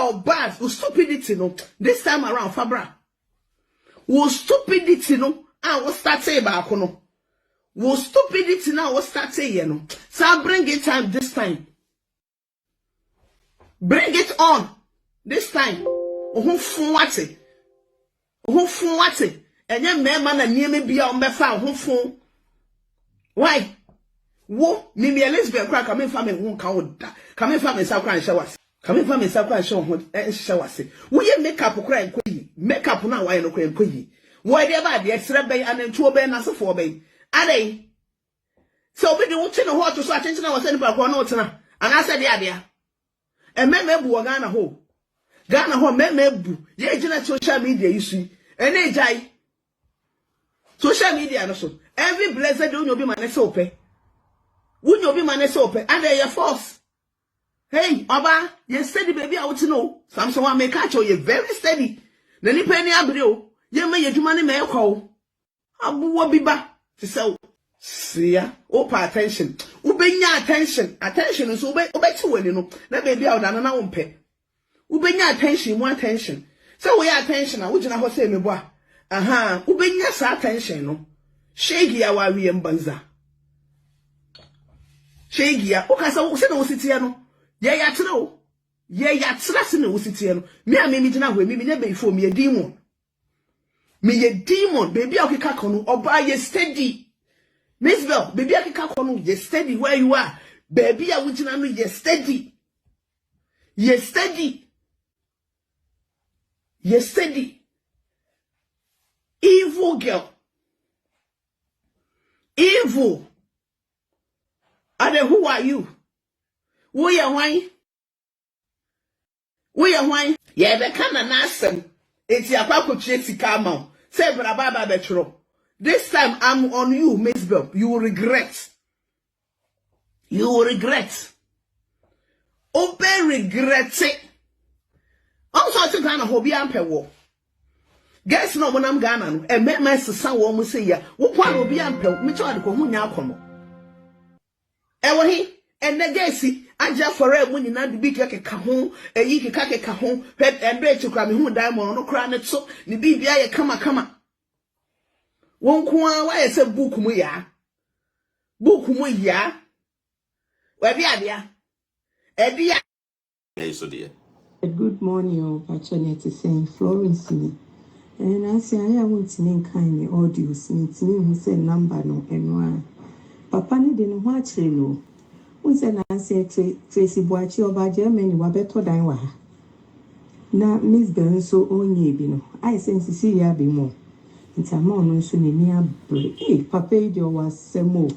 or bad, or stupidity, no. This time around, Fabra. Wo stupidity, no. I will start saying back, no. Wo stupidity now, will start saying, no. So bring it on this time. Bring it on this time. Who what it? Who what it? And your man and near me be on my phone. Who why? Wo, Mimi Elizabeth crack coming from me won't count. Coming from me, South Cran showers. Coming from me, South Cran showers. We make up a crime, make up now, why no crime, quay. Why they bad, the extra bay and then 2 bay and as a 4 bay. Are they? So we don't know what to say. Attention, I was sending back 1 note, and I said, the idea. And me bu Ghana ho. Ghana ho me bu. Ye jina social media you see. And they jai. Social media no so. Every blessed don't you be man so pe. Wouldn't you be man so pe? And they your force. Hey, Oba, you steady baby out to know. Samson one make catch you very steady. Then you penny abrio. You may you money may call. Abu wabiba to sell. See ya. Oh, pay attention. Ubenya attention. Attention is obey to you know. That baby out and I won't pay. Ubenya attention, more attention. So we attention. I wouldn't have say me boy. Aha. Ubenya sa attention no. Shaggy awa we mbanza. Shaggy ya. Okay, so say no city no. Yeah, ya tro. Yeah, ya trust no city no. Me a me jina we me never before me a demon. Me a demon. Baby okay kakono. Oba ye steady. Mzbel, baby, I can't call you steady where you are. Baby, I want to know you steady. You steady. You steady. Evil girl. Evil. And who are you? Who you wine? Who you wine? Yeah, the kind of nasty. It's your papa chasing come on. Say, Brababa Betro. This time I'm on you, Mzbel. You will regret. You will regret. Open regret it. I'm sorry to Ghana hobby and pay war. Guess no when I'm Ghana and met my son woman say ya. What part will be ample? Me try to go home now come. Ewa he and the guessy. I just for when you not be like a cajon, a yiki kake cajon, head and bread to cram who diamond no crown it so. Ni be a come. Won kwa why say book mu ya we be adia e dia so dear. Good morning, oh, Patronette saying Florence me. And I say I want to name kind audios me who say number no enwa. Papa ni de no ho akire no. Who say na say Tracy Boachi oba Germany wa beto dan wa. Na Mzbel so onye bi no. I sense see ya be mo. Ntama no so ne ni abre papa idi o wasemo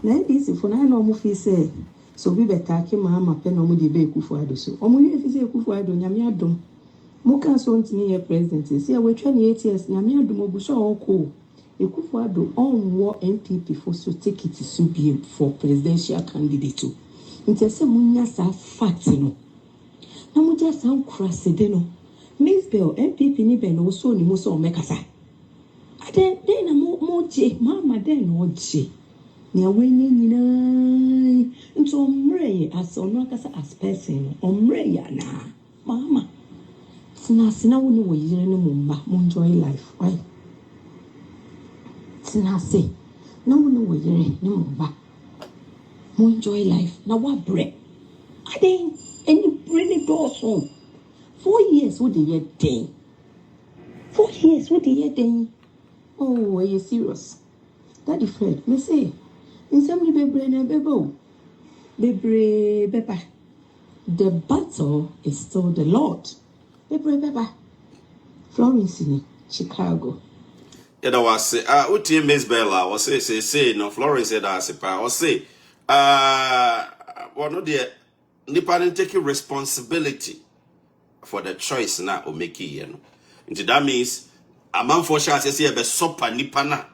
na ndisi fo na no mo fi se so bi betake Mahama pe no mo de be Kufuado so o mo ye fi se Kufuado nyame adom mo kan so ntini ye president se ya wetwa ne 8 years nyame adom obuso onko Kufuado onwo NPP for so ticket so be for presidential candidate ntese mo nya sa fact no na mo just an krasede no Mzbel NPP ni be no so ni mo so mekasa then na moje mama then oje ni awenye nyina nto omre as ono akasa as person omre ya na mama sina woni wo yire ne mumba mo enjoy life why sina say na woni wo yire ne mumba mo enjoy life na wa bre aden any brainy doso 4 years what the year day 4 years what the year day. Oh, are you serious? Daddy Fred, me say, in some bebre na bebo. Bebre beba. The battle is still the Lord. Bebre beba. Florence in Chicago. Yeah, that was uti Mzbel was say no Florence said as pa or say well no dear nipa taking responsibility for the choice na o make you know. And that means a man for sure says here be sopa nipa na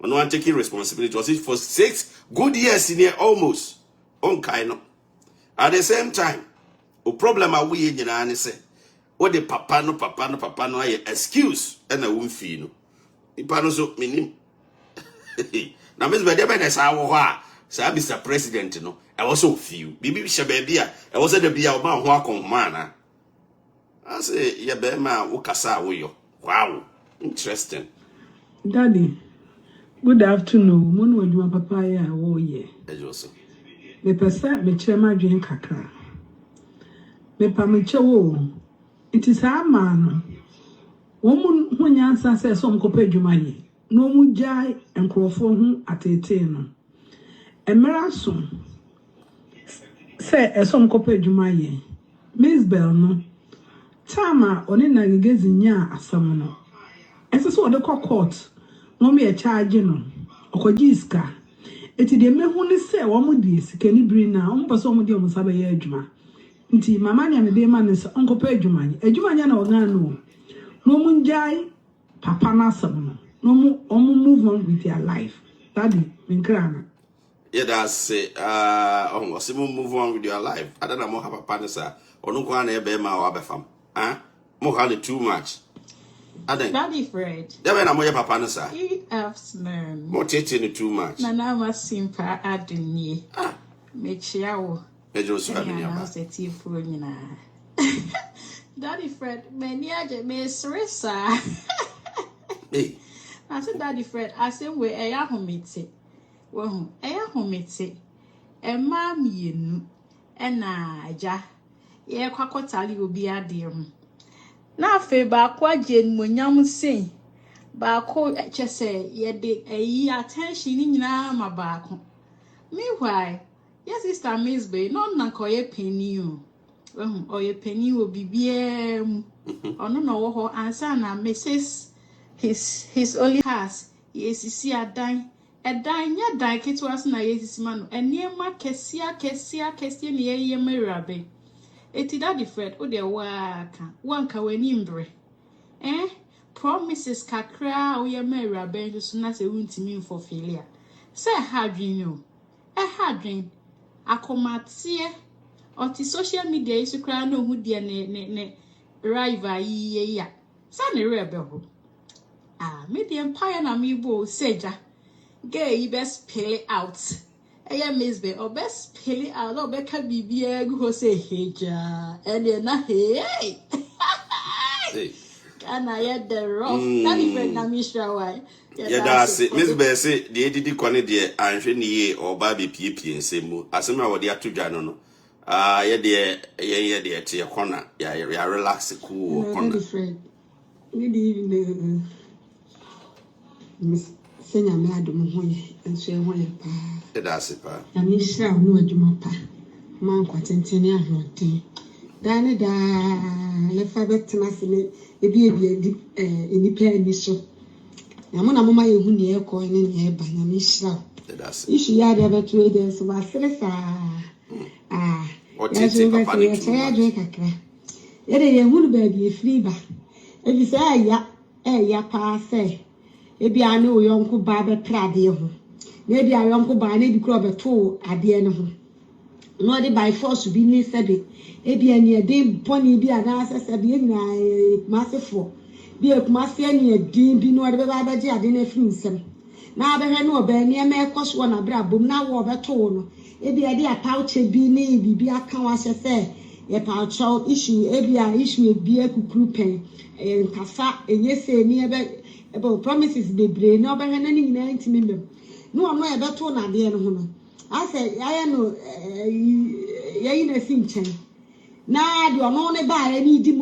no one taking responsibility was it for 6 good years in here almost on kind at the same time o problem are we nyina ne say what the papa no ay excuse and a won fee no nipa no so minim na Mzbel dey be na sa wo a sa Mr. President no I was so few bibi she baby a I was the bia o ma ho akon ma na I say, yeah, Bema, Ukasa, Wuyo. Wow, interesting. Daddy, good afternoon. Mon would my papaya, oh, yeah. Me pesa, me chema drink kakra. Me pamicho, it is our man. Woman, when you answer says some copay, no mujai and crofon at 18. A marathon say a some copay jumaye. Mzbel no. Tama oni na gezi nya asam no. Ese so de court no me charge no. Okoji iska. Eti de mehu ni se wo mo di sika ni biri na wo mpaso mo di o sabe ye adwuma. Nti mama nya me de ma ne se onkopa adwuma nya. Adwuma nya na wo gan no. No mu njai papa na asam no. No mu move on with their life. Daddy, minkrana. Yeah, that's it. Almost move on with your life. I don't know more have a partner, sir. Or no one ever my wabafam. More hardly too much. I think. Daddy Fred. There were no more papa, sir. You have smern. More teaching too much. Nana was simple adding ye. Make sure. I tea for you. Daddy Fred, many other Miss Rissa. Hey. I said, Daddy Fred, I said, where I am meet. Well, I am meet. And mammy, you and I, ja. Ye kwakotali will be a dear. Na fe ba kwa jen munyam sin ba ko chese ye de ayi attention ni nyina ma ba ko. Meanwhile, yes sister Mzbel no na ko ye penny o ye penny o bibie mu. Ono no wo ho ansa na Mrs. his only has yes si adan nya dan ketwas na yes ma no eniema kesia ne ye merabe. Eti Daddy Fred o de wanka wani mbre promises kakra o ye mera ben so na se wuntimi for failure say hadwin o hadwin akomatie oti social media isu kra na ohu de ne rival yi ya sa ne rebe ho media empire na mi bo seja gay best play out Mzbel or best pay out or beka bibia go say heja and na hey can I get the rough Daddy Fred na mishra why yeah that's it Mzbel say the edidi kwane de anhwe ne ye or ba be piepie nsemu asema wo de atodwa no ye de te corner ya relax cool corner Daddy Fred good evening Miss Senya me adom ho ye enso e ho ye pa that's it pa na me shira no adwuma pa man kwatentene ahoten dane da le fa betima se ne ebi enipa ani so na mo mama ye hu ne e ko ne ne e ba na me shira that's ishi ya de betu e de so ba sere sa o tete papa ne too much kakra ye de ye hu ba bi free ba e bi say ya pa say ebi anu yonko ba be trade ho na ebi ayonko ba na ebi kro be to ade ne ho no de by force bi ni sebe ebi ani ade boni bi ana sebe nyina masefo bi ekumase ani ade bi no de ba ba je ade na firi nsem na abehwe no oba ni ema ekoso na bra bom na wo be to no ebi ade apauche bi ni bibi aka wa se ye paucho issue issue ebi ekukuru pen nkasa enyese ni about promises bebre na obehwe na ni nyina ntimi mbem no ono e beto na de no ho no ase ya no yayi na si nchen na de ono ne ba ya ni di